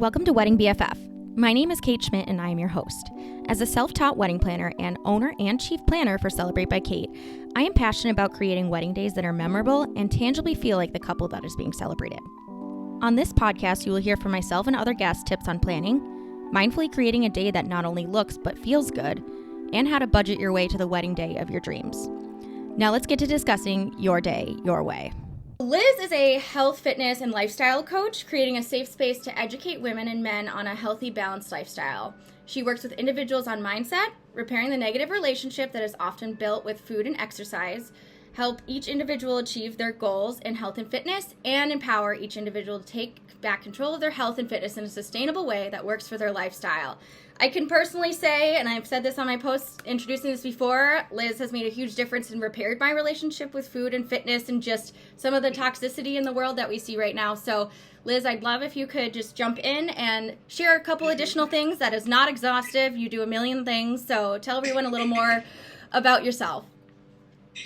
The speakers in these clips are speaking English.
Welcome to Wedding BFF. My name is Kate Schmidt and I am your host. As a self-taught wedding planner and owner and chief planner for Celebrate by Kate, I am passionate about creating wedding days that are memorable and tangibly feel like the couple that is being celebrated. On this podcast, you will hear from myself and other guests tips on planning, mindfully creating a day that not only looks but feels good, and how to budget your way to the wedding day of your dreams. Now let's get to discussing your day, your way. Liz is a health, fitness, and lifestyle coach, creating a safe space to educate women and men on a healthy, balanced lifestyle. She works with individuals on mindset, repairing the negative relationship that is often built with food and exercise, help each individual achieve their goals in health and fitness, and empower each individual to take back control of their health and fitness in a sustainable way that works for their lifestyle. I can personally say, and I've said this on my posts introducing this before, Liz has made a huge difference and repaired my relationship with food and fitness and just some of the toxicity in the world that we see right now. So Liz, I'd love if you could just jump in and share a couple additional things. That is not exhaustive. You do a million things. So tell everyone a little more about yourself.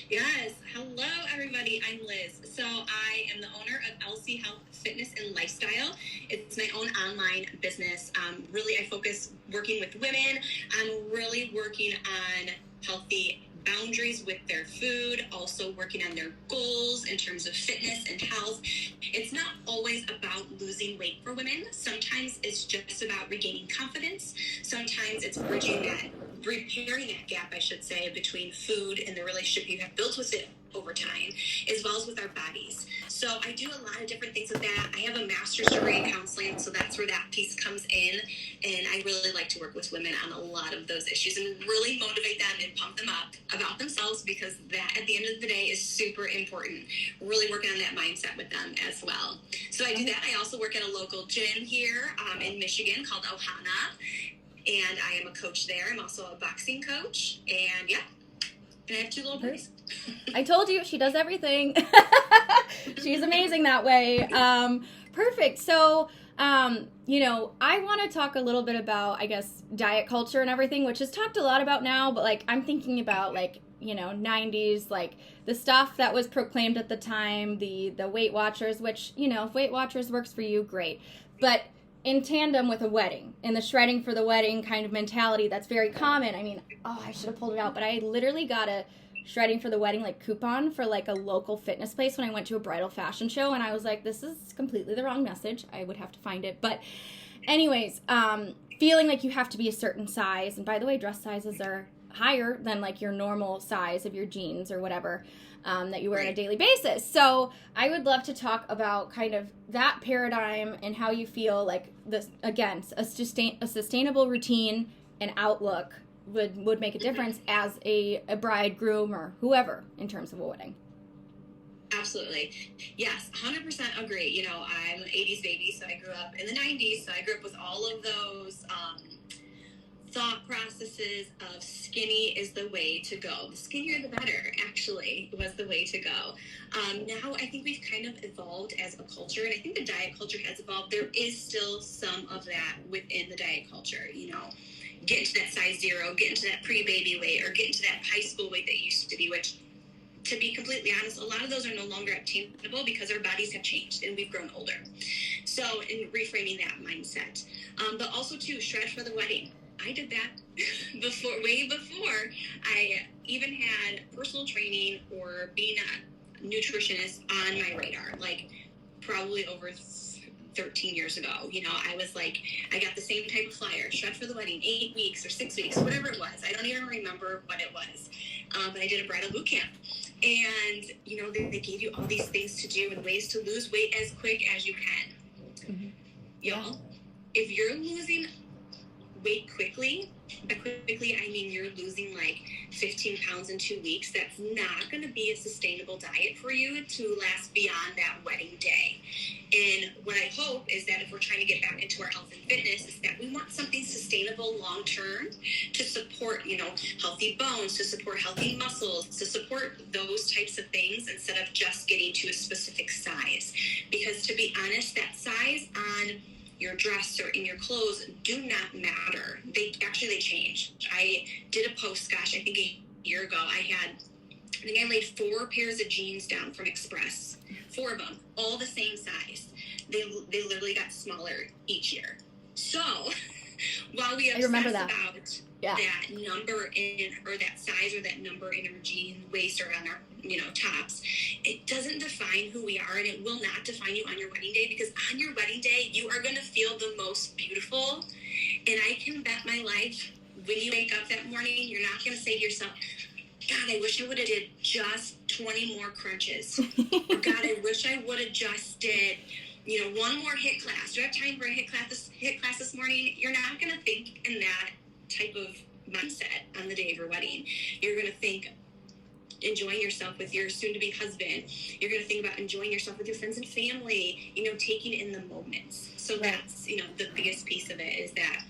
Yes. Hello, everybody. I'm Liz. So I am the owner of LC Health Fitness and Lifestyle. It's my own online business. Really, I focus working with women. I'm really working on healthy boundaries with their food, also working on their goals in terms of fitness and health. It's not always about losing weight for women. Sometimes it's just about regaining confidence. Sometimes it's repairing that gap, I should say, between food and the relationship you have built with it over time, as well as with our bodies. So I do a lot of different things with that. I have a master's degree in counseling, so that's where that piece comes in. And I really like to work with women on a lot of those issues and really motivate them and pump them up about themselves, because that, at the end of the day, is super important. Really working on that mindset with them as well. So I do that. I also work at a local gym here in Michigan called Ohana, and I am a coach there. I'm also a boxing coach, and yeah. And I have two little boys. I told you, she does everything. She's amazing that way. Perfect. So, I want to talk a little bit about, I guess, diet culture and everything, which is talked a lot about now, but, I'm thinking about, 90s, the stuff that was proclaimed at the time, the Weight Watchers, which, if Weight Watchers works for you, great. But in tandem with a wedding and the shredding for the wedding kind of mentality that's very common. I mean, I should have pulled it out, but I literally got a shredding for the wedding coupon for a local fitness place when I went to a bridal fashion show, and I was like, this is completely the wrong message. I would have to find it. But anyways, feeling like you have to be a certain size, and by the way, dress sizes are higher than your normal size of your jeans or whatever that you wear on a daily basis. So I would love to talk about kind of that paradigm and how you feel this, again, a sustainable routine and outlook would make a difference as a bridegroom or whoever in terms of a wedding. Absolutely. Yes, 100% agree. I'm an 80s baby, so I grew up in the 90s, so I grew up with all of those thought processes of skinny is the way to go. The skinnier the better, actually, was the way to go. Now I think we've kind of evolved as a culture, and I think the diet culture has evolved. There is still some of that within the diet culture, get into that size 0, get into that pre-baby weight, or get into that high school weight that used to be, which, to be completely honest, a lot of those are no longer obtainable because our bodies have changed and we've grown older. So in reframing that mindset. But also, too, shred for the wedding. I did that way before I even had personal training or being a nutritionist on my radar, probably over 13 years ago. I was I got the same type of flyer, shred for the wedding, 8 weeks or 6 weeks, whatever it was. I don't even remember what it was. But I did a bridal boot camp. And, they gave you all these things to do and ways to lose weight as quick as you can. Mm-hmm. Y'all, if you're losing weight quickly, by quickly I mean you're losing 15 pounds in 2 weeks, that's not going to be a sustainable diet for you to last beyond that wedding day. And what I hope is that if we're trying to get back into our health and fitness, is that we want something sustainable long term to support, healthy bones, to support healthy muscles, to support those types of things instead of just getting to a specific size. Because to be honest, that size on your dress or in your clothes do not matter. They change. I did a post, I think a year ago, I think I laid 4 pairs of jeans down from Express, 4 of them, all the same size. They literally got smaller each year. So while we I remember obsess that. about Yeah. that number in, or that size, or that number in our jean waist or on our, tops, it doesn't define who we are, and it will not define you on your wedding day, because on your wedding day, you are going to feel the most beautiful. And I can bet my life, when you wake up that morning, you're not going to say to yourself, God, I wish I would have did just 20 more crunches. Or God, I wish I would have just did, one more HIIT class. Do I have time for a HIIT class this morning? You're not going to think in that type of mindset on the day of your wedding. You're going to think enjoying yourself with your soon-to-be husband. You're going to think about enjoying yourself with your friends and family, taking in the moments. So that's, the biggest piece of it is that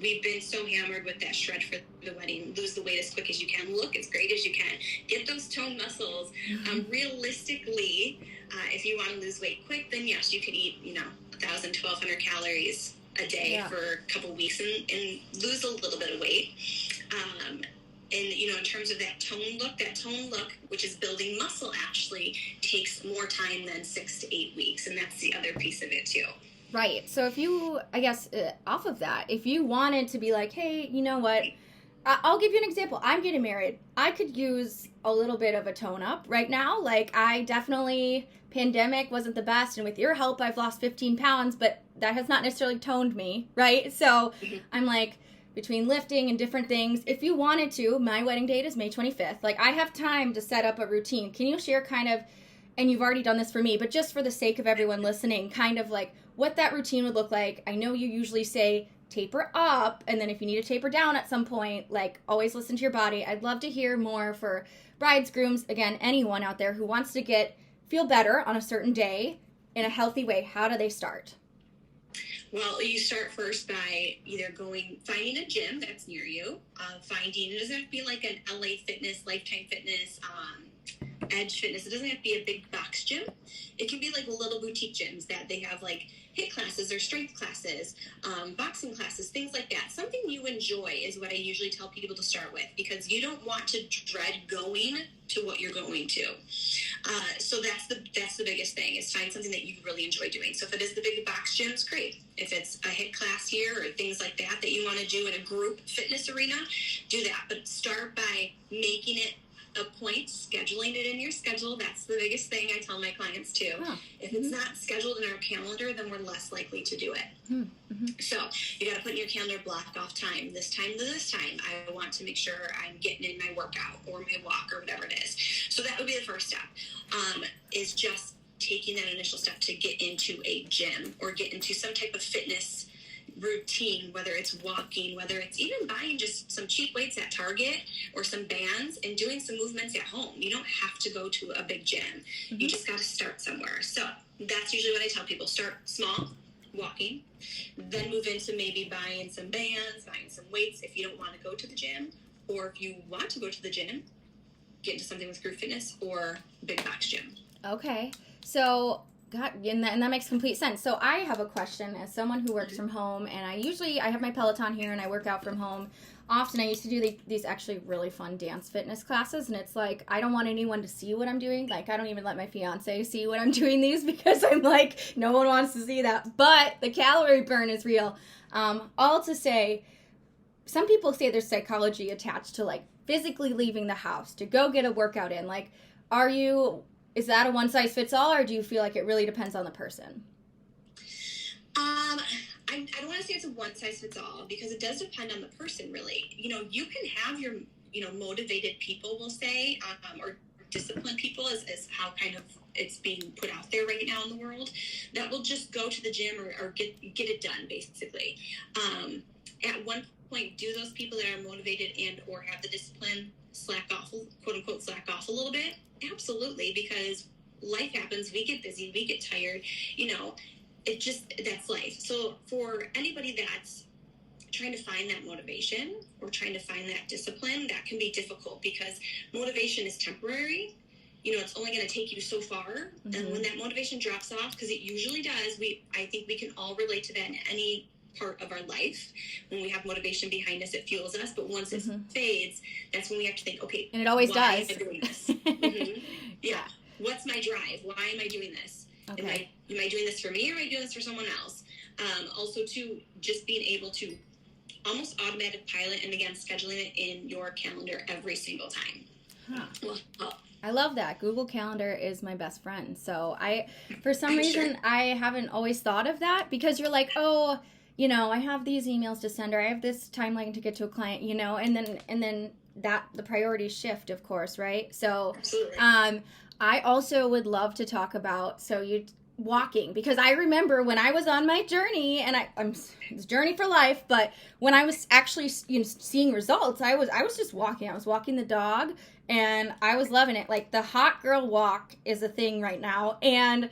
we've been so hammered with that shred for the wedding. Lose the weight as quick as you can. Look as great as you can. Get those toned muscles. Realistically, if you want to lose weight quick, then yes, you can eat, 1,000, 1,200 calories a day for a couple weeks and lose a little bit of weight. And, in terms of that tone look, which is building muscle, actually takes more time than 6 to 8 weeks. And that's the other piece of it, too. Right. So if you, I guess, off of that, if you wanted to be like, hey, you know what? I'll give you an example. I'm getting married. I could use a little bit of a tone up right now. Like, I definitely, pandemic wasn't the best. And with your help, I've lost 15 pounds, but that has not necessarily toned me, right? So I'm like, between lifting and different things, if you wanted to, my wedding date is May 25th. Like, I have time to set up a routine. Can you share kind of, and you've already done this for me, but just for the sake of everyone listening, kind of like what that routine would look like? I know you usually say taper up, and then if you need to taper down at some point, like, always listen to your body. I'd love to hear more for brides, grooms, again, anyone out there who wants to feel better on a certain day in a healthy way. How do they start? Well, you start first by either finding a gym that's near you, it doesn't have to be like an LA Fitness, Lifetime Fitness, Edge Fitness. It doesn't have to be a big box gym. It can be like little boutique gyms that they have like HIIT classes or strength classes, boxing classes, things like that. Something you enjoy is what I usually tell people to start with, because you don't want to dread going to what you're going to. So that's the biggest thing, is find something that you really enjoy doing. So if it is the big box gyms, great. If it's a HIIT class here or things like that you want to do in a group fitness arena, do that. But start by making it a point, scheduling it in your schedule. That's the biggest thing I tell my clients too. If it's not scheduled in our calendar, then we're less likely to do it. So you got to put in your calendar, block off time. This time to this time, I want to make sure I'm getting in my workout or my walk or whatever it is. So that would be the first step, is just taking that initial step to get into a gym or get into some type of fitness routine, whether it's walking, whether it's even buying just some cheap weights at Target or some bands and doing some movements at home. You don't have to go to a big gym. You just got to start somewhere. So that's usually what I tell people. Start small, walking, then move into maybe buying some bands, buying some weights if you don't want to go to the gym, or if you want to go to the gym, get into something with group fitness or big box gym. Okay. So God, and that makes complete sense. So I have a question as someone who works from home, and I have my Peloton here and I work out from home. Often I used to do these actually really fun dance fitness classes, and it's like, I don't want anyone to see what I'm doing. Like, I don't even let my fiance see what I'm doing these, because I'm like, no one wants to see that. But the calorie burn is real. All to say, some people say there's psychology attached to like physically leaving the house to go get a workout in. Like, is that a one-size-fits-all, or do you feel like it really depends on the person? I don't want to say it's a one-size-fits-all, because it does depend on the person, really. You can have your, motivated people, we'll say, or disciplined people is how kind of it's being put out there right now in the world, that will just go to the gym or get it done, basically. At one point, do those people that are motivated and or have the discipline quote-unquote slack off a little bit? Absolutely, because life happens. We get busy, we get tired, that's life. So for anybody that's trying to find that motivation or trying to find that discipline, that can be difficult, because motivation is temporary. It's only going to take you so far. And when that motivation drops off, because it usually does, I think we can all relate to that in any part of our life. When we have motivation behind us, it fuels us. But once it fades, that's when we have to think, okay, and it always does. Am I doing this? Yeah. What's my drive? Why am I doing this? Okay. Am I doing this for me, or am I doing this for someone else? Also, to just being able to almost automatic pilot, and again, scheduling it in your calendar every single time. I love that. Google Calendar is my best friend. So for some reason, I haven't always thought of that, because you're like, oh, I have these emails to send, or I have this timeline to get to a client, and then that the priorities shift, of course, right? So, absolutely. I also would love to talk about, walking, because I remember when I was on my journey, and it's journey for life, but when I was actually seeing results, I was just walking. I was walking the dog, and I was loving it. Like, the hot girl walk is a thing right now, and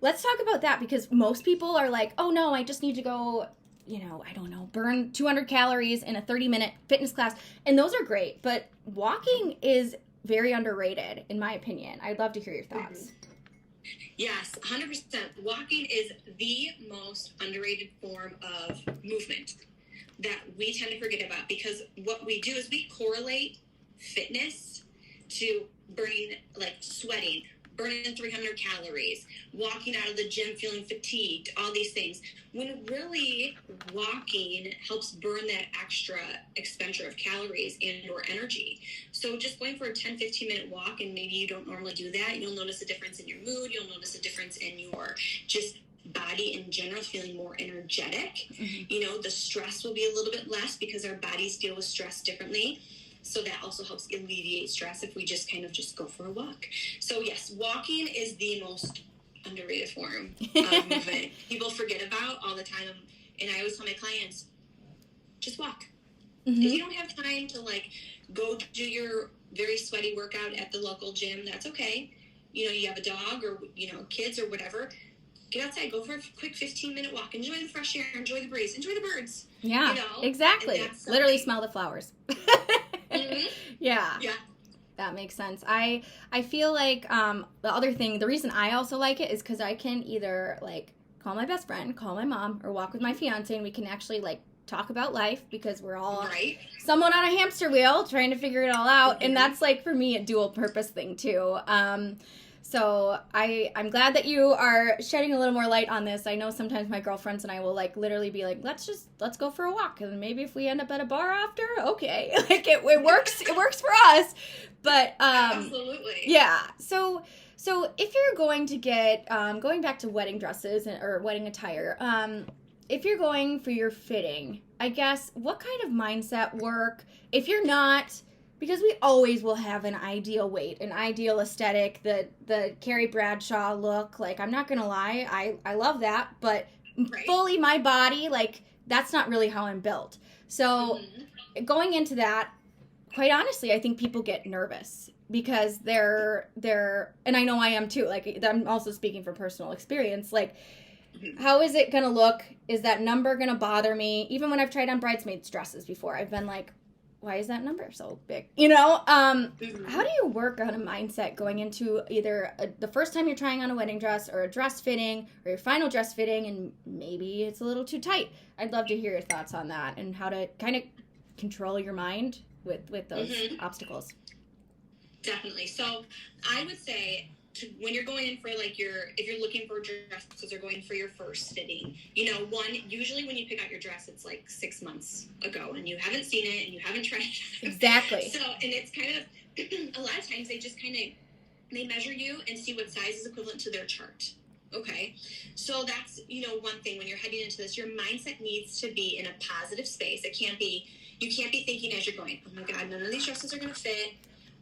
let's talk about that, because most people are like, oh no, I just need to go, I don't know, burn 200 calories in a 30-minute fitness class, and those are great, but walking is very underrated, in my opinion. I'd love to hear your thoughts. Mm-hmm. Yes, 100%. Walking is the most underrated form of movement that we tend to forget about, because what we do is we correlate fitness to burning, like sweating, burning 300 calories, walking out of the gym feeling fatigued, all these things, when really walking helps burn that extra expenditure of calories and or energy. So just going for a 10-15 minute walk, and maybe you don't normally do that, you'll notice a difference in your mood, you'll notice a difference in your just body in general, feeling more energetic. Mm-hmm. The stress will be a little bit less, because our bodies deal with stress differently. So that also helps alleviate stress if we just kind of just go for a walk. So yes, walking is the most underrated form of movement. People forget about all the time. And I always tell my clients, just walk. Mm-hmm. If you don't have time to go do your very sweaty workout at the local gym, that's okay. You have a dog or, kids or whatever. Get outside, go for a quick 15-minute walk. Enjoy the fresh air, enjoy the breeze, enjoy the birds. Yeah, exactly. Literally smell the flowers. Mm-hmm. Yeah. That makes sense. I feel like the reason I also like it is because I can either call my best friend, call my mom, or walk with my fiance, and we can actually talk about life, because we're all somewhat on a hamster wheel trying to figure it all out. Mm-hmm. And that's for me a dual purpose thing too. So I'm glad that you are shedding a little more light on this. I know sometimes my girlfriends and I will literally be like, let's go for a walk, and maybe if we end up at a bar after, okay, it works. It works for us. But absolutely, yeah. So if you're going to get going back to wedding dresses or wedding attire, if you're going for your fitting, I guess, what kind of mindset work? If you're not, because we always will have an ideal weight, an ideal aesthetic, the Carrie Bradshaw look. I'm not going to lie, I love that, but fully my body, that's not really how I'm built. So going into that, quite honestly, I think people get nervous, because they're, and I know I am too, I'm also speaking from personal experience, how is it going to look? Is that number going to bother me? Even when I've tried on bridesmaids dresses before, I've been like, why is that number so big? How do you work on a mindset going into either the first time you're trying on a wedding dress, or a dress fitting, or your final dress fitting, and maybe it's a little too tight? I'd love to hear your thoughts on that, and how to kind of control your mind with those obstacles. Definitely. So I would say, when you're going in for if you're looking for dresses or going for your first fitting, usually when you pick out your dress, it's 6 months ago, and you haven't seen it and you haven't tried it. Exactly. So, and it's kind of, a lot of times they just they measure you and see what size is equivalent to their chart. Okay. So that's, one thing when you're heading into this, your mindset needs to be in a positive space. You can't be thinking as you're going, oh my God, none of these dresses are going to fit.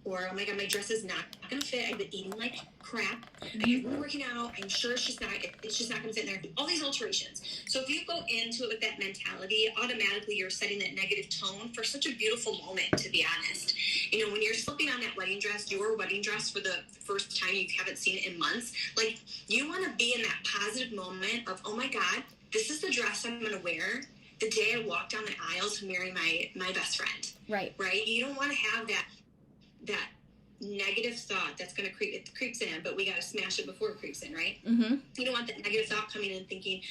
Or, oh my God, my dress is not going to fit. I've been eating like crap. I've been working out. I'm sure it's just not going to fit in there. All these alterations. So if you go into it with that mentality, automatically you're setting that negative tone for such a beautiful moment, to be honest. When you're slipping on that wedding dress, your wedding dress for the first time, you haven't seen it in months, you want to be in that positive moment of, oh my God, this is the dress I'm going to wear the day I walk down the aisle to marry my best friend. Right. Right? You don't want to have that negative thought that's going to creep. It creeps in, but we got to smash it before it creeps in, right? Mm-hmm. You don't want that negative thought coming in thinking,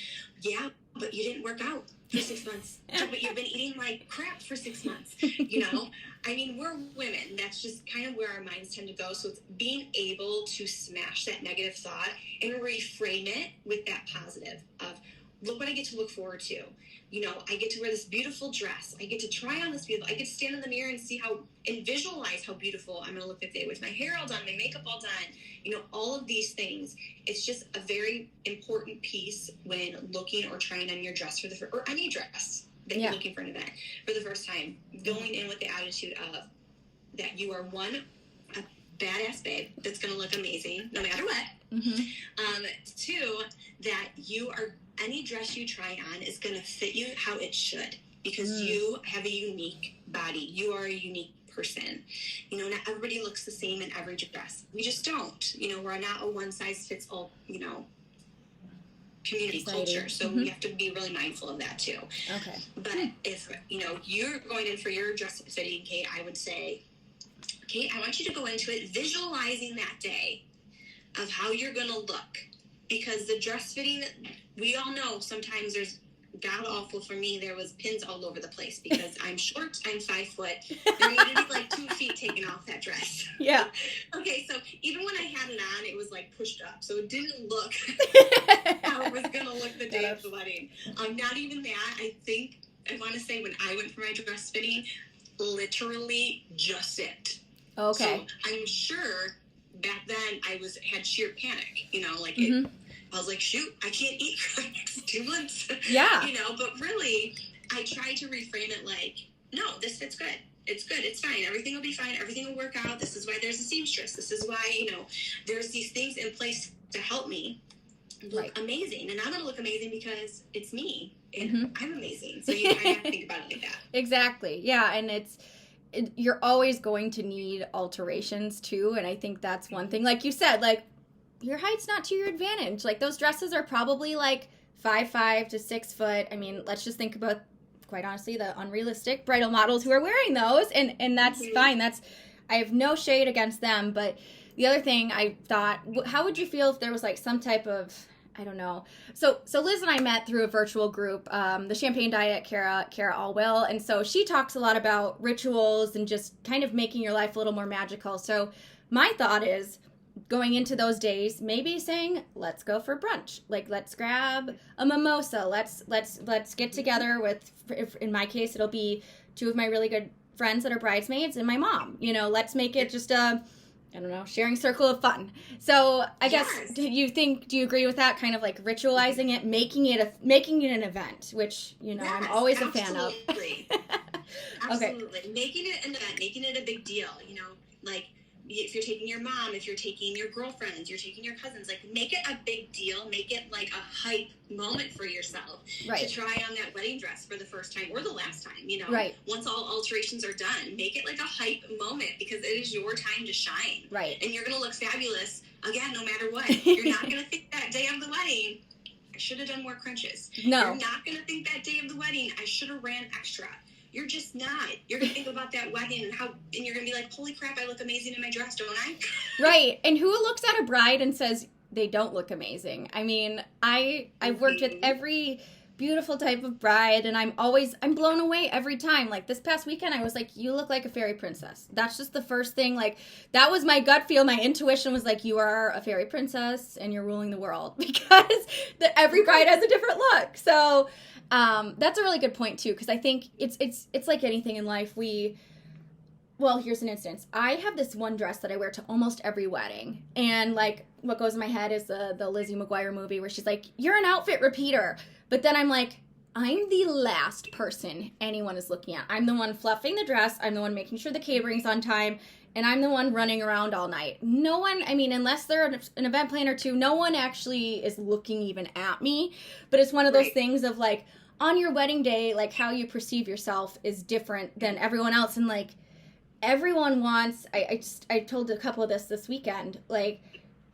yeah, but you didn't work out for 6 months. But you've been eating like crap for 6 months. We're women. That's just kind of where our minds tend to go. So it's being able to smash that negative thought and reframe it with that positive of, look what I get to look forward to. You know, I get to wear this beautiful dress. I get to try on this beautiful, I get to stand in the mirror and see and visualize how beautiful I'm going to look that day with my hair all done, my makeup all done, you know, all of these things. It's just a very important piece when looking or trying on your dress or any dress that you're looking for an event for the first time, going in with the attitude of that you are a badass babe that's going to look amazing no matter what. Mm-hmm. Two, that any dress you try on is going to fit you how it should, because you have a unique body. You are a unique person. You know, not everybody looks the same in every dress. We just don't. You know, we're not a one size fits all, you know, community culture. So we have to be really mindful of that too. Okay. But if, you know, you're going in for your dress fitting, Kate, I would say, Kate, I want you to go into it visualizing that day of how you're going to look, because the dress fitting, we all know sometimes there's god awful. For me, there was pins all over the place because I'm short, I'm 5 foot. There needed to be like 2 feet taken off that dress. Yeah. Okay, so even when I had it on, it was like pushed up, so it didn't look how it was gonna look the day of the wedding. Not even that. I think I want to say when I went for my dress fitting, literally just it. Okay. So I'm sure back then I had sheer panic. You know, like I was like, shoot, I can't eat for the next 2 months. Yeah. You know, but really, I tried to reframe it like, no, this fits good. It's good. It's fine. Everything will be fine. Everything will work out. This is why there's a seamstress. This is why, you know, there's these things in place to help me look amazing. And I'm going to look amazing because it's me. And I'm amazing. So you kind of have to think about it like that. Exactly. Yeah. And you're always going to need alterations too. And I think that's one thing. Like you said, like, your height's not to your advantage. Like, those dresses are probably like 5'5" to 6 foot. I mean, let's just think about, quite honestly, the unrealistic bridal models who are wearing those, and that's fine. I have no shade against them. But the other thing I thought, how would you feel if there was like some type of, I don't know. So Liz and I met through a virtual group, the Champagne Diet, Kara Allwill, and so she talks a lot about rituals and just kind of making your life a little more magical. So my thought is, going into those days, maybe saying, let's go for brunch. Like, let's grab a mimosa. Let's get together with, in my case, it'll be 2 of my really good friends that are bridesmaids and my mom. You know, let's make it just sharing circle of fun. So I guess, do you agree with that kind of like ritualizing it, making it an event, which, you know, I'm always a fan of. Absolutely. Making it an event, making it a big deal, you know, like, if you're taking your mom, if you're taking your girlfriends, you're taking your cousins, like, make it a big deal. Make it like a hype moment for yourself to try on that wedding dress for the first time or the last time, you know. Right. Once all alterations are done, make it like a hype moment, because it is your time to shine. Right. And you're going to look fabulous, again, no matter what. You're not going to think that day of the wedding, I should have done more crunches. No. You're not going to think that day of the wedding, I should have ran extra. You're just not. You're going to think about that wedding and you're going to be like, holy crap, I look amazing in my dress, don't I? Right. And who looks at a bride and says they don't look amazing? I mean, I've worked with every beautiful type of bride, and I'm blown away every time. Like, this past weekend, I was like, you look like a fairy princess. That's just the first thing. Like, that was my gut feel. My intuition was like, you are a fairy princess and you're ruling the world, because every bride has a different look. So that's a really good point too, because I think it's like anything in life. Well, here's an instance. I have this one dress that I wear to almost every wedding, and like, what goes in my head is the Lizzie McGuire movie where she's like, you're an outfit repeater. But then I'm like, I'm the last person anyone is looking at. I'm the one fluffing the dress. I'm the one making sure the catering's on time. And I'm the one running around all night. No one, I mean, unless they're an event planner too, no one actually is looking even at me. But it's one of those things of like, on your wedding day, like, how you perceive yourself is different than everyone else. And like, everyone wants, I told a couple of this weekend, like,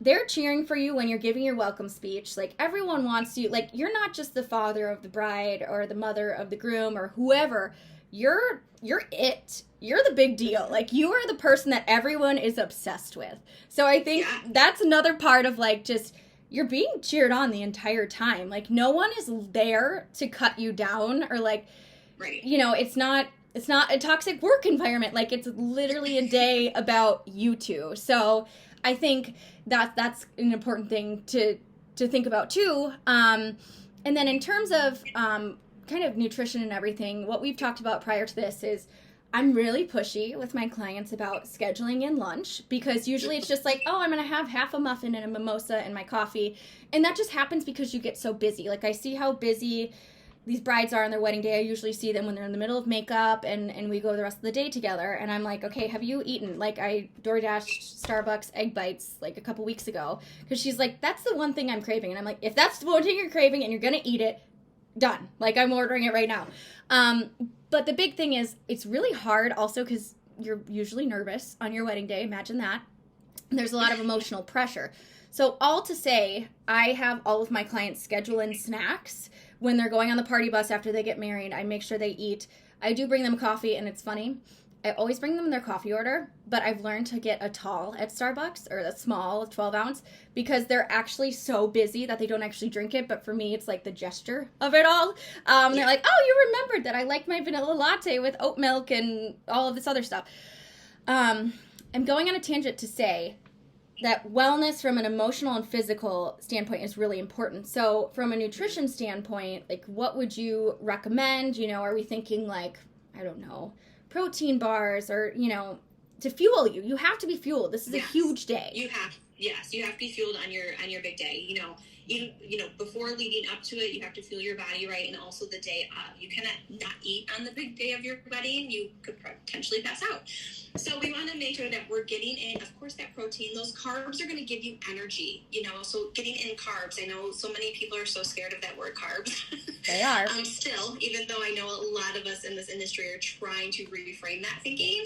they're cheering for you when you're giving your welcome speech. Like, everyone wants you. Like, you're not just the father of the bride or the mother of the groom or whoever. You're it. You're the big deal. Like, you are the person that everyone is obsessed with. So I think that's another part of, like, just, you're being cheered on the entire time. Like, no one is there to cut you down or, like, you know, it's not a toxic work environment. Like, it's literally a day about you two. So I think that's an important thing to think about too. And then in terms of kind of nutrition and everything, what we've talked about prior to this is I'm really pushy with my clients about scheduling in lunch, because usually it's just like, oh, I'm going to have half a muffin and a mimosa and my coffee. And that just happens because you get so busy. Like, I see how busy these brides are on their wedding day. I usually see them when they're in the middle of makeup and we go the rest of the day together. And I'm like, okay, have you eaten? Like, I DoorDashed Starbucks egg bites like a couple weeks ago, because she's like, that's the one thing I'm craving. And I'm like, if that's the one thing you're craving and you're going to eat it, done. Like, I'm ordering it right now. But the big thing is, it's really hard also because you're usually nervous on your wedding day. Imagine that. And there's a lot of emotional pressure. So all to say, I have all of my clients schedule in snacks when they're going on the party bus after they get married. I make sure they eat. I do bring them coffee, and it's funny. I always bring them their coffee order, but I've learned to get a tall at Starbucks, or a small 12 ounce, because they're actually so busy that they don't actually drink it. But for me, it's like the gesture of it all. They're like, oh, you remembered that I like my vanilla latte with oat milk and all of this other stuff. I'm going on a tangent to say that wellness from an emotional and physical standpoint is really important. So from a nutrition standpoint, like, what would you recommend? You know, are we thinking like, I don't know, protein bars, or, you know, to fuel you? You have to be fueled. This is a huge day. You have to be fueled on your big day. You know, before leading up to it, you have to fuel your body right, and also the day of. You cannot not eat on the big day of your wedding. You could potentially pass out. So we want to make sure that we're getting in, of course, that protein. Those carbs are going to give you energy, you know, so getting in carbs. I know so many people are so scared of that word carbs. They are. Still, even though I know a lot of us in this industry are trying to reframe that thinking.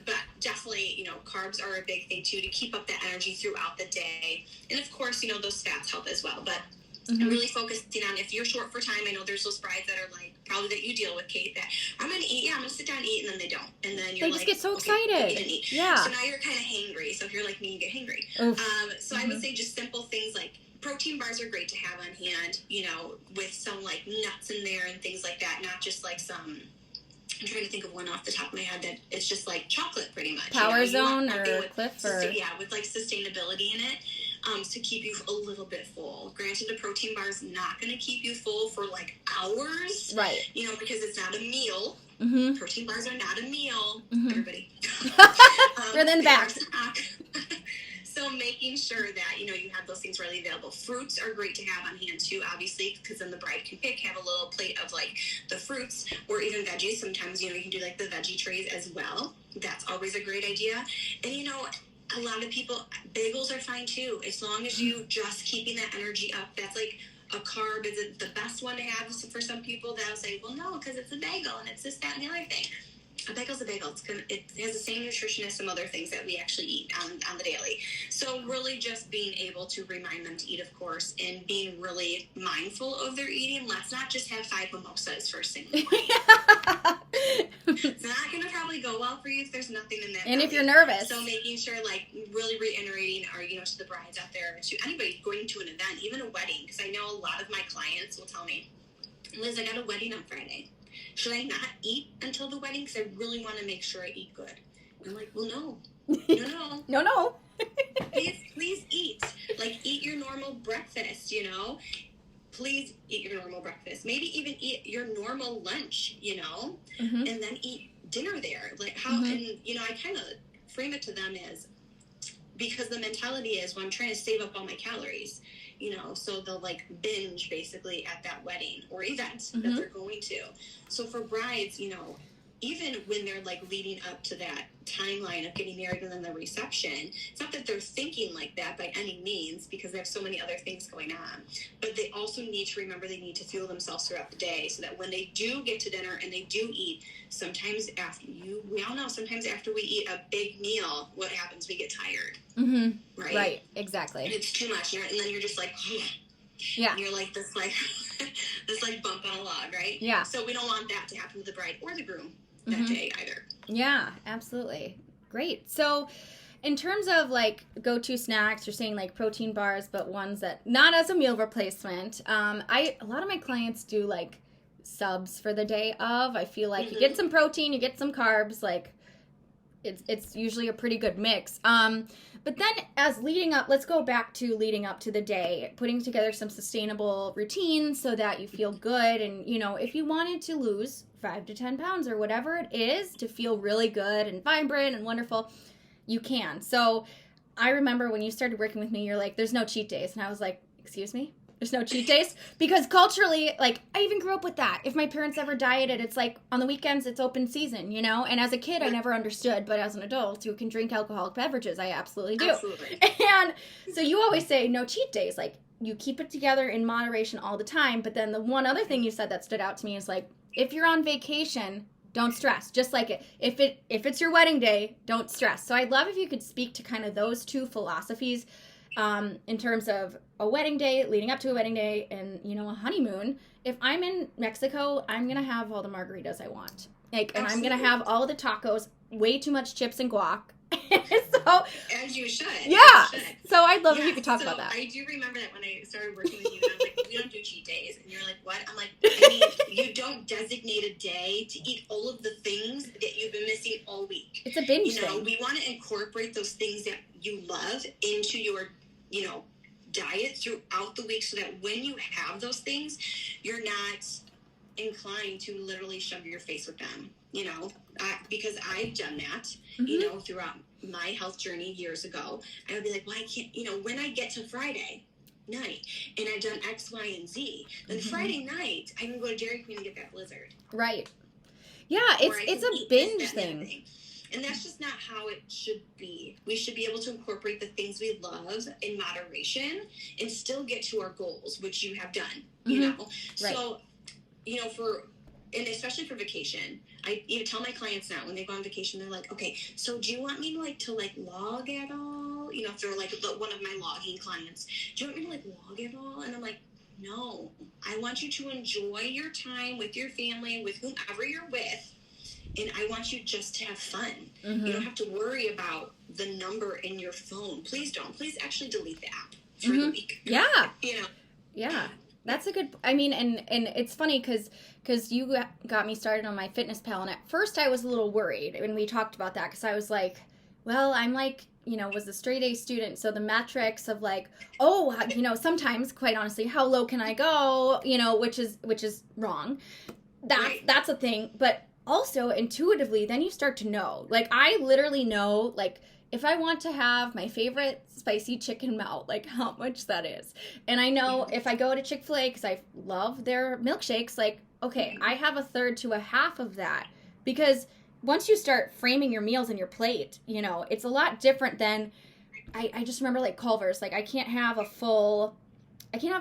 But definitely, you know, carbs are a big thing too, to keep up that energy throughout the day. And of course, you know, those fats help as well. But I'm really focusing on, if you're short for time, I know there's those brides that are like, probably that you deal with, Kate, that I'm going to eat, I'm going to sit down and eat, and then they don't. And then you're they just get so excited. Eat. Yeah. So now you're kind of hangry. So if you're like me, you get hangry. So I would say just simple things like protein bars are great to have on hand, you know, with some like nuts in there and things like that, not just like some, I'm trying to think of one off the top of my head that it's just like chocolate pretty much. Power Zone or Cliff, or with like sustainability in it. To keep you a little bit full. Granted, a protein bar is not going to keep you full for like hours, right? You know, because it's not a meal. Protein bars are not a meal. Everybody, they're in the back. So making sure that, you know, you have those things readily available. Fruits are great to have on hand too, obviously, because then the bride can have a little plate of like the fruits, or even veggies. Sometimes, you know, you can do like the veggie trays as well. That's always a great idea. And, you know, a lot of people, bagels are fine too, as long as you just keeping that energy up. That's like a carb. Is it the best one to have? So for some people, they'll say, well, no, because it's a bagel and it's this, that, and the other thing. A bagel's a bagel. It has the same nutrition as some other things that we actually eat on the daily. So really just being able to remind them to eat, of course, and being really mindful of their eating. Let's not just have 5 mimosas first thing in the morning. It's not going to probably go well for you if there's nothing in that. And if you're nervous. So making sure, like, really reiterating, or, you know, to the brides out there, to anybody going to an event, even a wedding, because I know a lot of my clients will tell me, Liz, I got a wedding on Friday. Should I not eat until the wedding? Because I really want to make sure I eat good. And I'm like, well, no. No. Please eat. Like, eat your normal breakfast, you know. Please eat your normal breakfast. Maybe even eat your normal lunch, you know, and then eat dinner there. Like, how, and, you know, I kind of frame it to them as, because the mentality is, well, I'm trying to save up all my calories, you know, so they'll like binge basically at that wedding or event that they're going to. So for brides, you know, even when they're like leading up to that timeline of getting married and then the reception, it's not that they're thinking like that by any means, because they have so many other things going on, but they also need to remember they need to fuel themselves throughout the day, so that when they do get to dinner and they do eat, sometimes we all know, sometimes after we eat a big meal, what happens? We get tired. Right, exactly. And it's too much, and then you're just like, yeah, and you're like this like bump on a log, right? Yeah. So we don't want that to happen to the bride or the groom that day either. Yeah, absolutely. Great. So in terms of like go-to snacks, you're saying like protein bars, but ones that not as a meal replacement. A lot of my clients do like subs for the day of. I feel like you get some protein, you get some carbs, like it's usually a pretty good mix. But then let's go back to leading up to the day, putting together some sustainable routines so that you feel good. And, if you wanted to lose 5 to 10 pounds or whatever it is to feel really good and vibrant and wonderful, you can. So I remember when you started working with me, you're like, there's no cheat days. And I was like, excuse me? There's no cheat days? Because culturally, like, I even grew up with that. If my parents ever dieted, it's like on the weekends, it's open season, And as a kid, I never understood. But as an adult who can drink alcoholic beverages, I absolutely do. Absolutely. And so you always say no cheat days. Like, you keep it together in moderation all the time. But then the one other thing you said that stood out to me is like, if you're on vacation, don't stress. Just like it. If it's your wedding day, don't stress. So I'd love if you could speak to kind of those two philosophies in terms of a wedding day, leading up to a wedding day, and, a honeymoon. If I'm in Mexico, I'm going to have all the margaritas I want. And I'm going to have all the tacos, way too much chips and guac. So, as you should. Yeah. So I'd love if you could talk about that. I do remember that when I started working with you, and I was like, we don't do cheat days. And you're like, what? I'm like, I mean, you don't designate a day to eat all of the things that you've been missing all week. It's a binge thing. We want to incorporate those things that you love into your, diet throughout the week so that when you have those things, you're not inclined to literally shove your face with them, because I've done that, throughout my health journey years ago. I would be like, well, I can't, when I get to Friday night and I've done X, Y, and Z, then Friday night I can go to Dairy Queen and get that Blizzard. Right. Yeah, it's a binge thing. And that's just not how it should be. We should be able to incorporate the things we love in moderation and still get to our goals, which you have done, Right. So, and especially for vacation, I even tell my clients now when they go on vacation, they're like, okay, so do you want me to log at all? If they're like one of my logging clients, do you want me to log at all? And I'm like, no, I want you to enjoy your time with your family, with whomever you're with. And I want you just to have fun. Mm-hmm. You don't have to worry about the number in your phone. Please don't. Please actually delete the app for the week. Yeah. Yeah. That's a good, and it's funny because you got me started on MyFitnessPal. And at first I was a little worried when we talked about that because I was like, well, I'm like, was a straight A student. So the metrics of sometimes quite honestly, how low can I go, which is wrong. That's a thing. But also, intuitively, then you start to know. Like, I literally know, if I want to have my favorite spicy chicken melt, how much that is. And I know if I go to Chick-fil-A, because I love their milkshakes, okay, I have a third to a half of that. Because once you start framing your meals in your plate, it's a lot different than, I just remember, Culver's. I can't have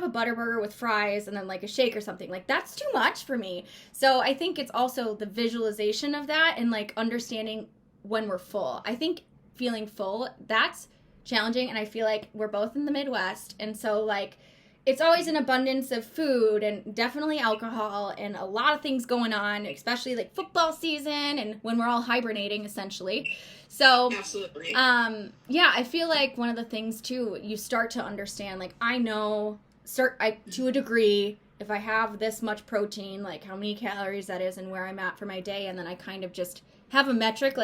a butter burger with fries and then a shake or something. That's too much for me. So I think it's also the visualization of that and understanding when we're full. I think feeling full, that's challenging. And I feel like we're both in the Midwest. And so it's always an abundance of food and definitely alcohol and a lot of things going on, especially football season and when we're all hibernating essentially. So, absolutely. I feel like one of the things too, you start to understand, I know, to a degree, if I have this much protein, how many calories that is and where I'm at for my day. And then I kind of just have a metric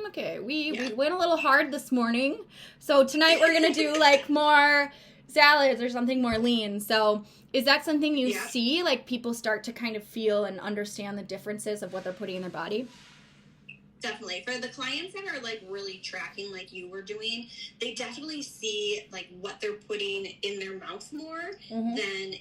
okay, we went a little hard this morning. So tonight we're going to do more salads or something more lean. So is that something you see? People start to kind of feel and understand the differences of what they're putting in their body? Definitely. For the clients that are really tracking like you were doing, they definitely see what they're putting in their mouth more than,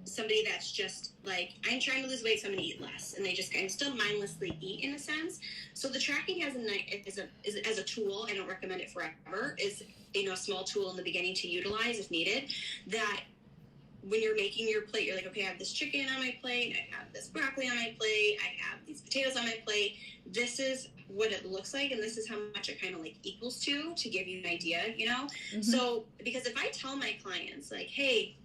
somebody that's just I'm trying to lose weight, so I'm going to eat less. And they just kind of still mindlessly eat in a sense. So the tracking as a tool, I don't recommend it forever, is, a small tool in the beginning to utilize if needed, that when you're making your plate, you're like, okay, I have this chicken on my plate, I have this broccoli on my plate, I have these potatoes on my plate. This is what it looks like, and this is how much it kind of equals to give you an idea, So, because if I tell my clients, hey,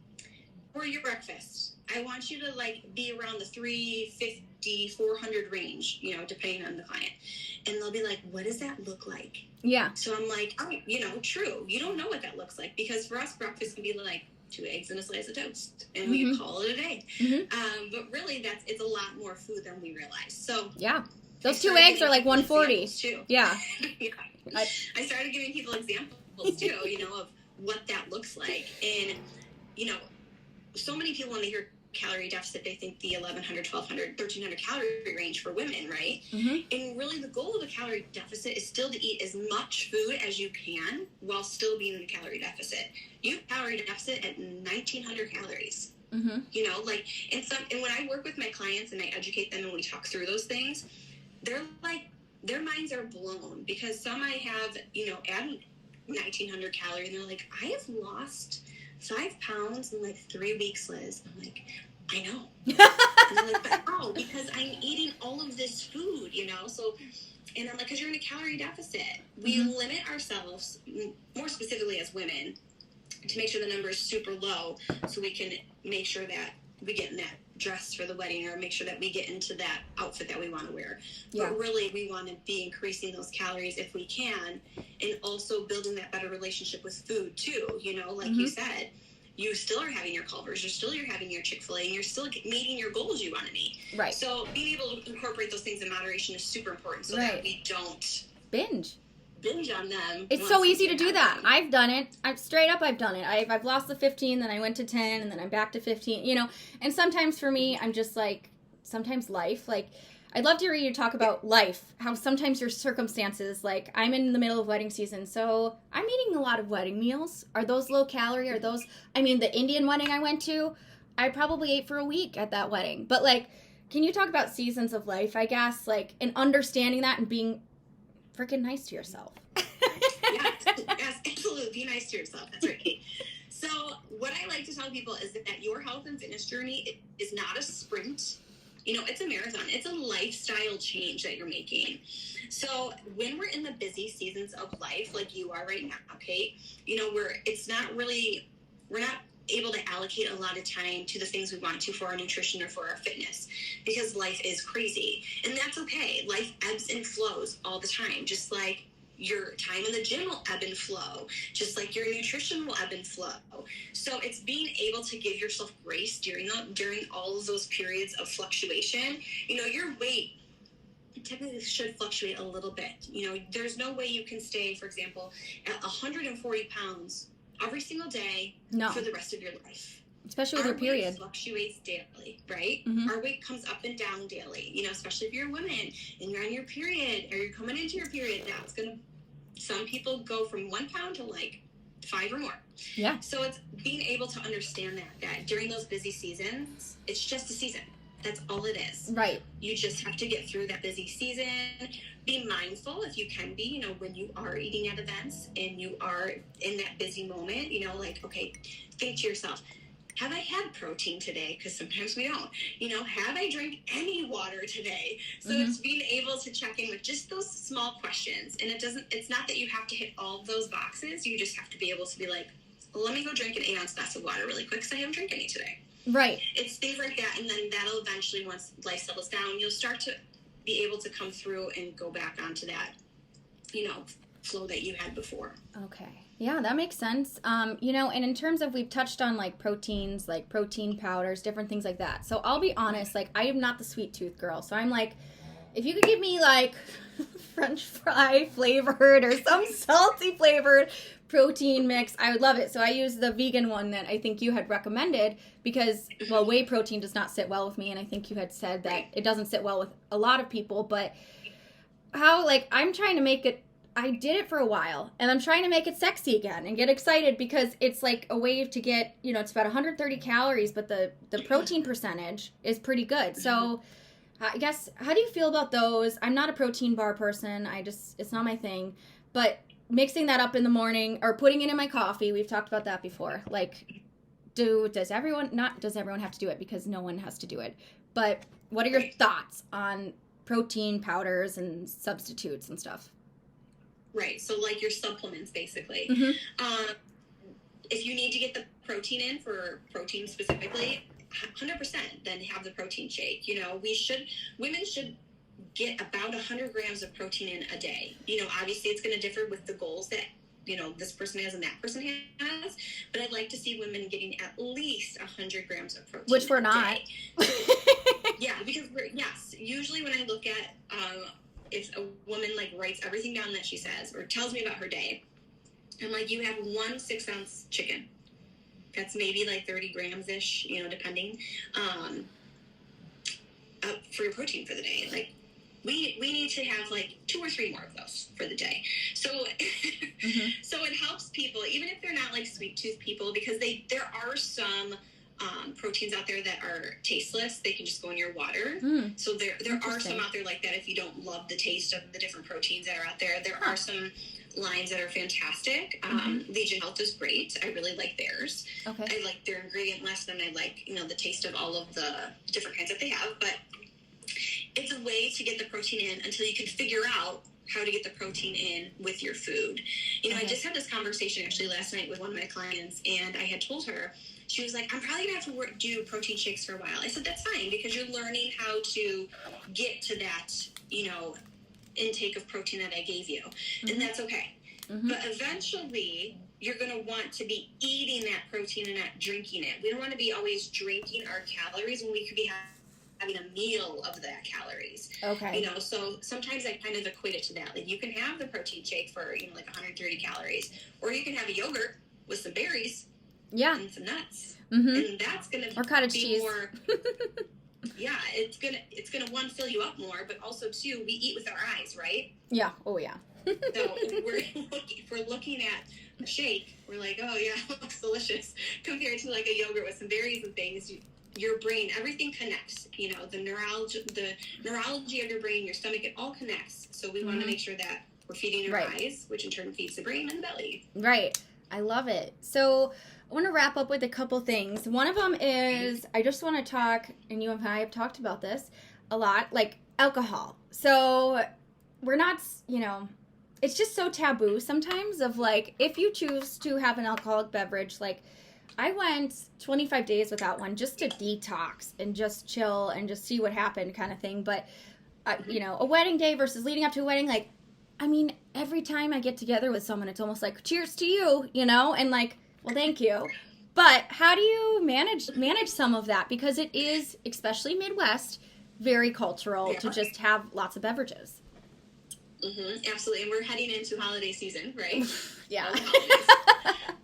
for your breakfast, I want you to be around the 350, 400 range, depending on the client. And they'll be like, what does that look like? Yeah. So I'm like, oh, true. You don't know what that looks like, because for us, breakfast can be 2 eggs and a slice of toast, and we call it a day. But really, it's a lot more food than we realize. So yeah, Those 2 eggs are like 140. Yeah. Yeah. I started giving people examples too, of what that looks like. And, so many people, when they hear calorie deficit, they think the 1,100, 1,200, 1,300 calorie range for women, right? Mm-hmm. And really the goal of a calorie deficit is still to eat as much food as you can while still being in a calorie deficit. You have a calorie deficit at 1,900 calories. Mm-hmm. And when I work with my clients and I educate them and we talk through those things, they're like, their minds are blown, because some I have, add 1,900 calories, and they're like, I have lost 5 pounds in like 3 weeks, Liz. I'm like, I know. And they're like, but how? Because I'm eating all of this food, so, and I'm like, because you're in a calorie deficit. We Mm-hmm. limit ourselves, more specifically as women, to make sure the number is super low, so we can make sure that we get in that dress for the wedding, or make sure that we get into that outfit that we want to wear. Yeah. But really, we want to be increasing those calories if we can, and also building that better relationship with food too. Like Mm-hmm. you said, you still are having your Culver's, you're having your Chick-fil-A, and you're still meeting your goals you want to meet. Right. So being able to incorporate those things in moderation is super important, so Right. that we don't binge on them. It's so easy to do that. I've done it. I've done it. I've lost the 15, then I went to 10, and then I'm back to 15, and sometimes for me, I'm just like, sometimes life, like, I'd love to hear you talk about life, how sometimes your circumstances, like, I'm in the middle of wedding season, so I'm eating a lot of wedding meals. Are those low calorie? Are those, the Indian wedding I went to, I probably ate for a week at that wedding. But, like, can you talk about seasons of life, I guess, like, and understanding that and being freaking nice to yourself? Yes, absolutely. Be nice to yourself. That's right. So what I like to tell people is that your health and fitness journey is not a sprint. It's a marathon. It's a lifestyle change that you're making. So when we're in the busy seasons of life, like you are right now, Kate, we're not able to allocate a lot of time to the things we want to for our nutrition or for our fitness, because life is crazy. And that's okay. Life ebbs and flows all the time, just like your time in the gym will ebb and flow, just like your nutrition will ebb and flow. So it's being able to give yourself grace during all of those periods of fluctuation. Your weight typically should fluctuate a little bit. There's no way you can stay, for example, at 140 pounds every single day for the rest of your life. Especially with your period. Our weight fluctuates daily, right? Mm-hmm. Our weight comes up and down daily, especially if you're a woman and you're on your period or you're coming into your period. Some people go from 1 pound to like 5 or more. Yeah. So it's being able to understand that during those busy seasons, it's just a season. That's all it is. Right. You just have to get through that busy season. Be mindful, if you can be, when you are eating at events and you are in that busy moment, okay, think to yourself, have I had protein today? Because sometimes we don't. Have I drank any water today? So It's being able to check in with just those small questions. And it's not that you have to hit all of those boxes. You just have to be able to be like, well, let me go drink an 8-ounce glass of water really quick because I haven't drank any today. Right. It's things like that. And then that'll eventually, once life settles down, you'll start to be able to come through and go back onto that, flow that you had before. Okay. Yeah, that makes sense. And in terms of, we've touched on like proteins, like protein powders, different things like that. So I'll be honest, like I am not the sweet tooth girl. So I'm like, if you could give me like French fry flavored or some salty flavored protein mix, I would love it. So I use the vegan one that I think you had recommended because, well, whey protein does not sit well with me. And I think you had said that it doesn't sit well with a lot of people. But I'm trying to make it, I did it for a while, and I'm trying to make it sexy again and get excited because it's like a way to get, it's about 130 calories, but the protein percentage is pretty good. So I guess, how do you feel about those? I'm not a protein bar person. It's not my thing. But mixing that up in the morning or putting it in my coffee, we've talked about that before. Like, does everyone have to do it because no one has to do it. But what are your thoughts on protein powders and substitutes and stuff? Right. So like your supplements, basically. Mm-hmm. If you need to get the protein in for protein specifically, 100%, then have the protein shake. Women should get about 100 grams of protein in a day. Obviously it's going to differ with the goals that, this person has and that person has, but I'd like to see women getting at least 100 grams of protein. Which we're not. Yeah, because usually when I look at if a woman like writes everything down that she says or tells me about her day, I'm like, you have 1 6-ounce chicken. That's maybe like 30 grams ish, depending, for your protein for the day. Like, we need to have like 2 or 3 more of those for the day. So, so it helps people, even if they're not like sweet tooth people, because there are some proteins out there that are tasteless. They can just go in your water. So there are some out there like that. If you don't love the taste of the different proteins that are out there, there are some lines that are fantastic. Legion Health is great. I really like theirs. Okay. I like their ingredient list than I like, the taste of all of the different kinds that they have. But it's a way to get the protein in until you can figure out how to get the protein in with your food. I just had this conversation actually last night with one of my clients, and I had told her, she was like, I'm probably going to have to do protein shakes for a while. I said, that's fine, because you're learning how to get to that, intake of protein that I gave you. And that's okay. But eventually, you're going to want to be eating that protein and not drinking it. We don't want to be always drinking our calories when we could be having a meal of that calories. Okay. So sometimes I kind of equate it to that. Like, you can have the protein shake for, like 130 calories, or you can have a yogurt with some berries. Yeah. And some nuts. And that's going to or cottage cheese. More, yeah, it's gonna one, fill you up more, but also 2, we eat with our eyes, right? Yeah. Oh yeah. So if we're looking at a shake, we're like, oh yeah, it looks delicious, compared to like a yogurt with some berries and things. Your brain, everything connects. The neurology of your brain, your stomach, it all connects. So we want to make sure that we're feeding our eyes, which in turn feeds the brain and the belly. Right. I love it. So I want to wrap up with a couple things. One of them is, I just want to talk, and you and I have talked about this a lot, like alcohol. So we're not, it's just so taboo sometimes of like, if you choose to have an alcoholic beverage, like I went 25 days without one just to detox and just chill and just see what happened kind of thing. But, a wedding day versus leading up to a wedding, like, every time I get together with someone, it's almost like, cheers to you, and like, well, thank you. But how do you manage some of that? Because it is, especially Midwest, very cultural to just have lots of beverages. Absolutely. And we're heading into holiday season, right? Yeah.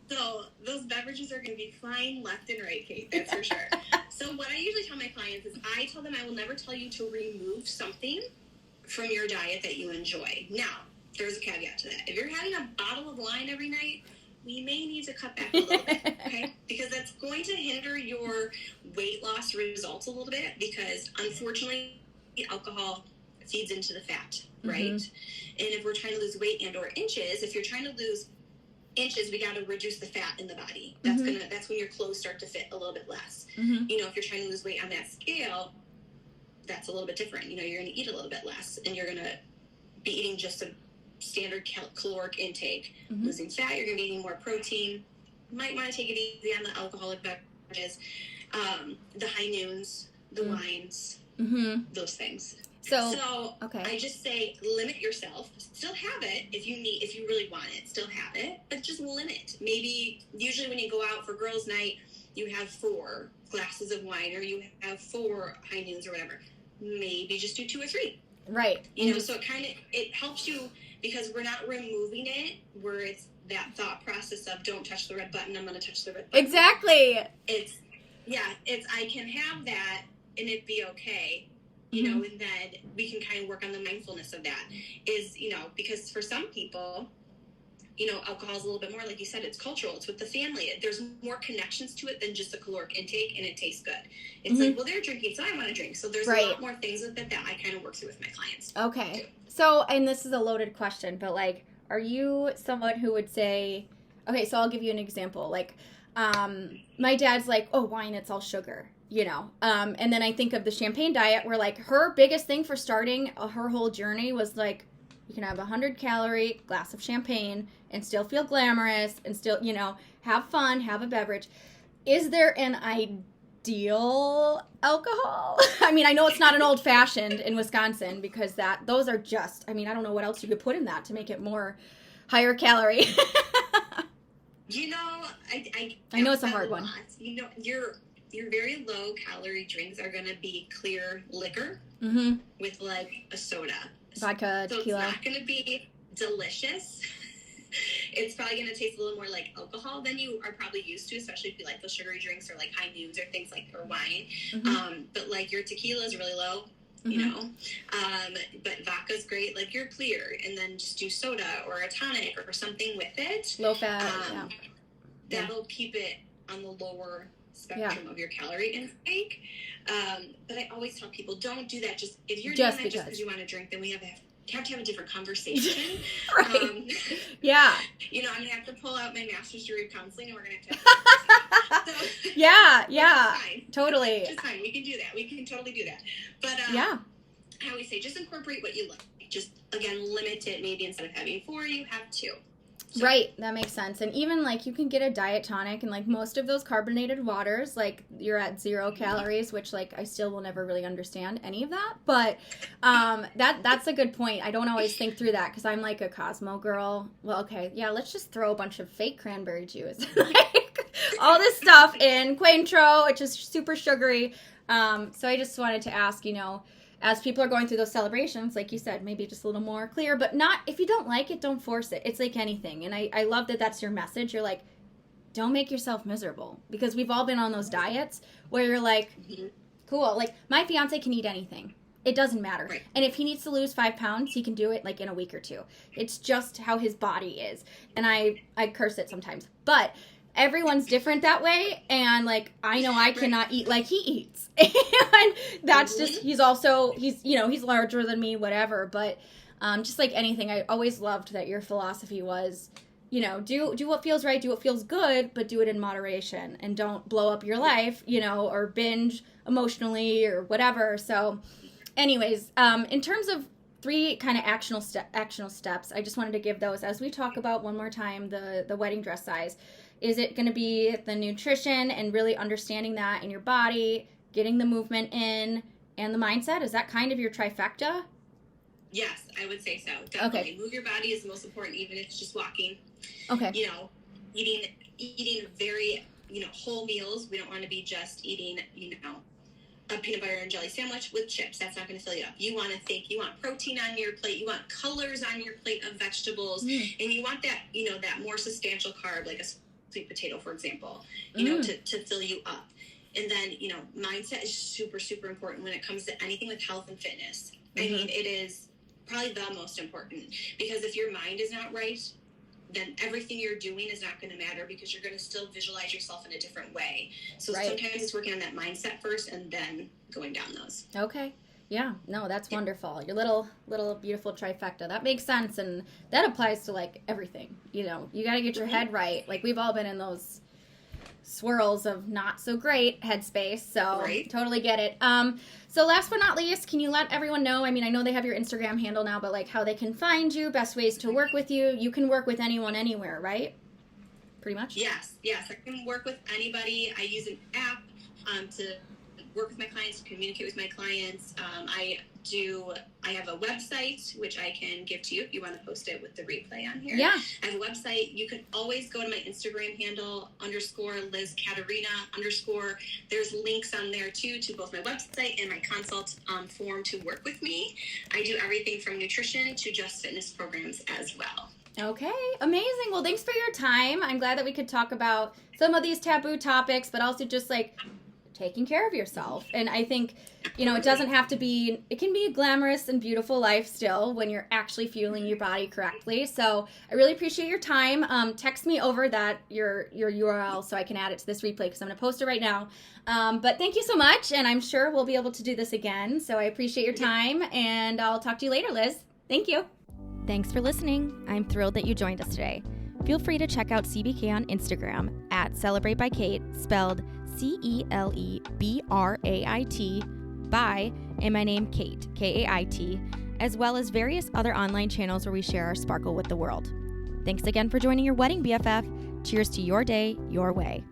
So those beverages are going to be flying left and right, Kate. That's for sure. So what I usually tell my clients is I tell them I will never tell you to remove something from your diet that you enjoy. Now, there's a caveat to that. If you're having a bottle of wine every night, we may need to cut back a little bit, okay? Because that's going to hinder your weight loss results a little bit, because unfortunately, alcohol feeds into the fat, right? And if we're trying to lose weight and or inches, if you're trying to lose inches, we got to reduce the fat in the body. That's when your clothes start to fit a little bit less. If you're trying to lose weight on that scale, that's a little bit different. You're going to eat a little bit less, and you're going to be eating just a standard caloric intake. Losing fat, you're going to be eating more protein. You might want to take it easy on the alcoholic beverages, the high noons, the wines, those things. So okay. I just say limit yourself. Still have it if you really want it. Still have it, but just limit. Maybe usually when you go out for girls' night, you have 4 glasses of wine, or you have 4 high noons or whatever. Maybe just do 2 or 3. Right. So it helps you, because we're not removing it where it's that thought process of don't touch the red button, I'm going to touch the red button. Exactly. It's I can have that and it be okay, and then we can kind of work on the mindfulness of that is, because for some people, alcohol is a little bit more, like you said, it's cultural. It's with the family. There's more connections to it than just a caloric intake, and it tastes good. It's like, well, they're drinking, so I want to drink. So there's a lot more things with it that I kind of work through with my clients. Okay. So, and this is a loaded question, but like, are you someone who would say, okay, so I'll give you an example. Like, my dad's like, oh, wine, it's all sugar, and then I think of the champagne diet where like her biggest thing for starting her whole journey was like, you can have 100-calorie glass of champagne and still feel glamorous and still, have fun, have a beverage. Is there an ideal alcohol? I know it's not an old-fashioned in Wisconsin, because those are just, I don't know what else you could put in that to make it more higher calorie. I know it's a hard one. your very low calorie drinks are going to be clear liquor with like a soda. Vodka, so tequila. It's not going to be delicious. It's probably going to taste a little more like alcohol than you are probably used to, especially if you like those sugary drinks or like high noons or things like, or wine. But like your tequila is really low, you know, but vodka's great. Like you're clear, and then just do soda or a tonic or something with it. Low fat. That'll keep it on the lower spectrum of your calorie intake. But I always tell people, don't do that. Just if you're doing that just because you want to drink, then we have to have a different conversation. Right. Yeah. You know, I'm gonna have to pull out my master's degree of counseling, and we're gonna have to. So, yeah. Totally. It's fine. We can do that. We can totally do that. But I always say, just incorporate what you like. Just again, limit it. Maybe instead of having 4, you have 2. So. Right, that makes sense. And even like you can get a diet tonic, and like most of those carbonated waters, like you're at 0 calories, which like I still will never really understand any of that. But that's a good point. I don't always think through that because I'm like a Cosmo girl. Well, okay, yeah, let's just throw a bunch of fake cranberry juice, like all this stuff in Cointreau, which is super sugary. So I just wanted to ask, you know, as people are going through those celebrations, like you said, maybe just a little more clear, but not, if you don't like it, don't force it. It's like anything. And I love that that's your message. You're like, don't make yourself miserable, because we've all been on those diets where you're like, cool, like my fiance can eat anything. It doesn't matter. Right. And if he needs to lose 5 pounds, he can do it like in a week or 2. It's just how his body is. And I curse it sometimes, but everyone's different that way, and like I know I cannot eat like he eats, and that's just he's larger than me, whatever. But just like anything, I always loved that your philosophy was, you know, do what feels right, do what feels good, but do it in moderation, and don't blow up your life, you know, or binge emotionally or whatever. So anyways, in terms of 3 kind of actionable steps, I just wanted to give those as we talk about one more time the wedding dress size. Is it going to be the nutrition and really understanding that in your body, getting the movement in, and the mindset? Is that kind of your trifecta? Yes, I would say so. Definitely. Okay. Move your body is the most important, even if it's just walking. Okay. You know, eating very, you know, whole meals. We don't want to be just eating, you know, a peanut butter and jelly sandwich with chips. That's not going to fill you up. You want to think, you want protein on your plate, you want colors on your plate of vegetables, and you want that, you know, that more substantial carb, like a sweet potato, for example, you know, to fill you up. And then, you know, mindset is super, super important when it comes to anything with health and fitness. I mean, it is probably the most important, because if your mind is not right, then everything you're doing is not going to matter, because you're going to still visualize yourself in a different way. So sometimes it's working on that mindset first and then going down those. Okay. Yeah, no, that's wonderful. Your little beautiful trifecta. That makes sense, and that applies to like everything. You know, you got to get your head right. Like we've all been in those swirls of not so great headspace, so totally get it. So last but not least, can you let everyone know, I mean, I know they have your Instagram handle now, but like how they can find you, best ways to work with you. You can work with anyone, anywhere, right? Pretty much? Yes, I can work with anybody. I use an app to work with my clients, communicate with my clients. I have a website, which I can give to you if you want to post it with the replay on here. Yeah. I have a website. You can always go to my Instagram handle, _Liz Katerina _. There's links on there too, to both my website and my consult form to work with me. I do everything from nutrition to just fitness programs as well. Okay, amazing. Well, thanks for your time. I'm glad that we could talk about some of these taboo topics, but also just like taking care of yourself. And I think, you know, it doesn't have to be, it can be a glamorous and beautiful life still when you're actually fueling your body correctly. So I really appreciate your time. Text me over that your URL so I can add it to this replay, because I'm going to post it right now. But thank you so much, and I'm sure we'll be able to do this again. So I appreciate your time, and I'll talk to you later, Liz. Thank you. Thanks for listening. I'm thrilled that you joined us today. Feel free to check out CBK on Instagram at Celebrate by Kate, spelled CELEBRAIT, by, and my name Kate, KAIT, as well as various other online channels where we share our sparkle with the world. Thanks again for joining your wedding BFF. Cheers to your day, your way.